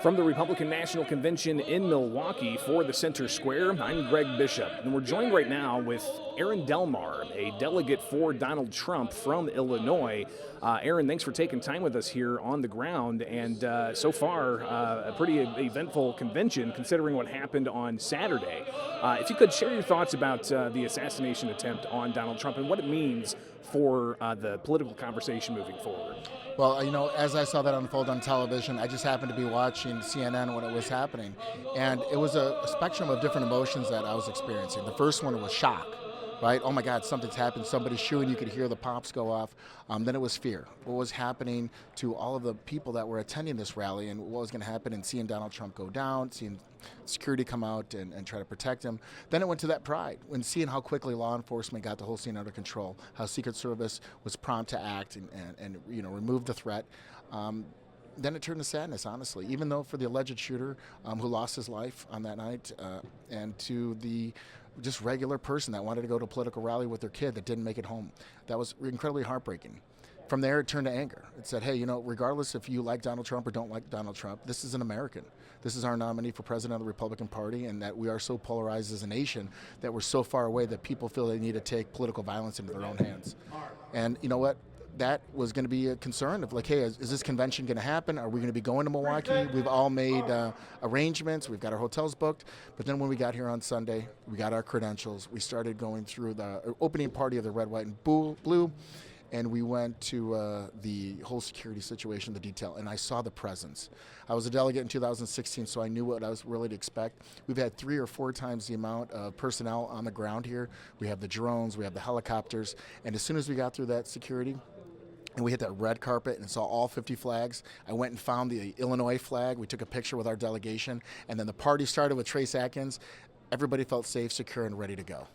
From the Republican National Convention in Milwaukee for the Center Square, I'm Greg Bishop, and we're joined right now with Aaron Delmar, a delegate for Donald Trump from Illinois. Aaron, thanks for taking time with us here on the ground, and so far, a pretty eventful convention considering what happened on Saturday. If you could share your thoughts about the assassination attempt on Donald Trump and what it means for the political conversation moving forward. Well, as I saw that unfold on television, I just happened to be watching CNN when it was happening. And it was a spectrum of different emotions that I was experiencing. The first one was shock, right? Oh my God, something's happened. Somebody's shooting. You could hear the pops go off. Then it was fear. What was happening to all of the people that were attending this rally and what was going to happen, and seeing Donald Trump go down, seeing security come out and try to protect him. Then it went to that pride, when seeing how quickly law enforcement got the whole scene under control, how Secret Service was prompt to act and remove the threat. Then it turned to sadness, honestly, even though for the alleged shooter who lost his life on that night, and to the just regular person that wanted to go to a political rally with their kid that didn't make it home. That was incredibly heartbreaking. From there, it turned to anger. It said, hey, regardless if you like Donald Trump or don't like Donald Trump, this is an American. This is our nominee for president of the Republican Party, and that we are so polarized as a nation that we're so far away that people feel they need to take political violence into their own hands. And you know what? That was going to be a concern of like, hey, is this convention going to happen? Are we going to be going to Milwaukee? We've all made arrangements. We've got our hotels booked. But then when we got here on Sunday, we got our credentials. We started going through the opening party of the red, white, and blue. And we went to the whole security situation, the detail, and I saw the presence. I was a delegate in 2016, so I knew what I was really to expect. We've had 3 or 4 times the amount of personnel on the ground here. We have the drones, we have the helicopters, and as soon as we got through that security, and we hit that red carpet and saw all 50 flags, I went and found the Illinois flag. We took a picture with our delegation, and then the party started with Trace Atkins. Everybody felt safe, secure, and ready to go.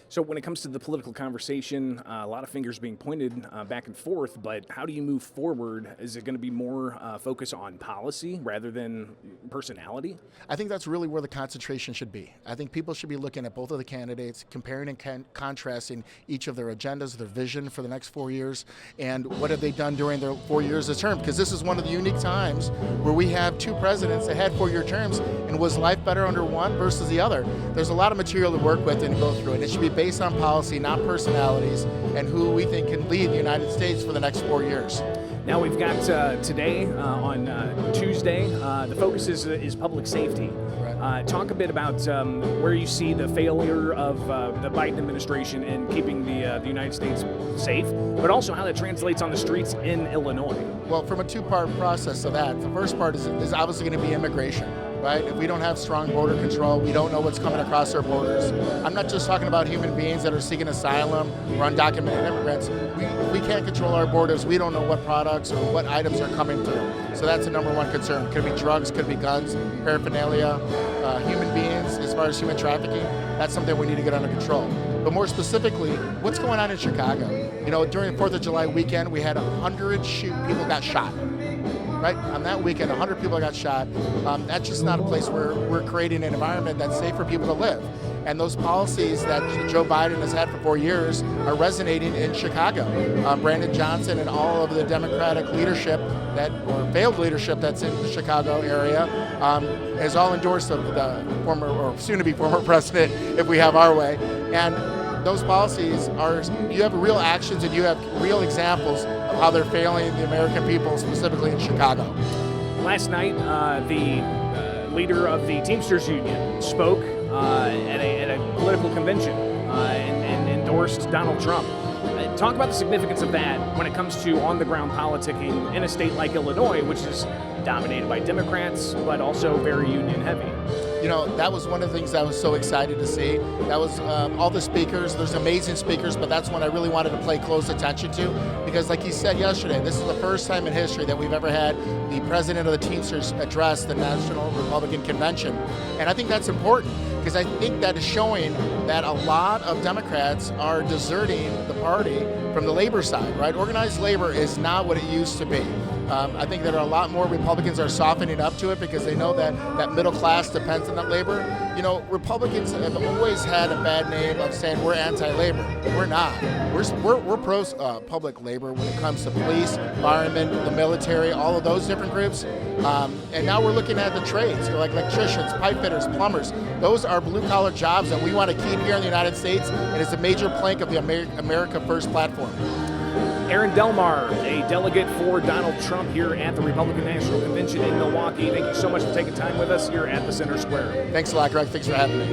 So when it comes to the political conversation, a lot of fingers being pointed back and forth, but how do you move forward? Is it going to be more focus on policy rather than personality? I think that's really where the concentration should be. I think people should be looking at both of the candidates, comparing and contrasting each of their agendas, their vision for the next 4 years, and what have they done during their 4 years of term, because this is one of the unique times where we have 2 presidents that had 4-year terms, and was life better under one versus the other? There's a lot of material to work with and go through, and it should be based on policy, not personalities, and who we think can lead the United States for the next 4 years. Now we've got today on Tuesday, the focus is public safety. Right. Talk a bit about where you see the failure of the Biden administration in keeping the United States safe, but also how that translates on the streets in Illinois. Well, from a 2-part process of that, the first part is obviously going to be immigration. Right? If we don't have strong border control, we don't know what's coming across our borders. I'm not just talking about human beings that are seeking asylum or undocumented immigrants. We can't control our borders. We don't know what products or what items are coming through. So that's the number one concern. Could be drugs, could be guns, paraphernalia, human beings, as far as human trafficking. That's something we need to get under control. But more specifically, what's going on in Chicago? During 4th of July weekend, we had 100 people got shot. Right? On that weekend, 100 people got shot. That's just not a place where we're creating an environment that's safe for people to live. And those policies that Joe Biden has had for 4 years are resonating in Chicago. Brandon Johnson and all of the Democratic leadership or failed leadership that's in the Chicago area has all endorsed the former or soon-to-be former president if we have our way. And those policies you have real actions and you have real examples of how they're failing the American people, specifically in Chicago. Last night, the leader of the Teamsters Union spoke at a political convention and endorsed Donald Trump. Talk about the significance of that when it comes to on-the-ground politicking in a state like Illinois, which is dominated by Democrats, but also very union-heavy. That was one of the things I was so excited to see. That was all the speakers. There's amazing speakers, but that's one I really wanted to pay close attention to, because like he said yesterday, this is the first time in history that we've ever had the president of the Teamsters address the National Republican Convention. And I think that's important, because I think that is showing that a lot of Democrats are deserting the party from the labor side, right? Organized labor is not what it used to be. I think that a lot more Republicans are softening up to it because they know that middle class depends on that labor. You know, Republicans have always had a bad name of saying we're anti-labor. We're not. We're pro public labor when it comes to police, firemen, the military, all of those different groups. And now we're looking at the trades, like electricians, pipe fitters, plumbers. Those are blue-collar jobs that we want to keep here in the United States, and it's a major plank of the America First platform. Aaron Delmar, a delegate for Donald Trump here at the Republican National Convention in Milwaukee. Thank you so much for taking time with us here at the Center Square. Thanks a lot, Greg. Thanks for having me.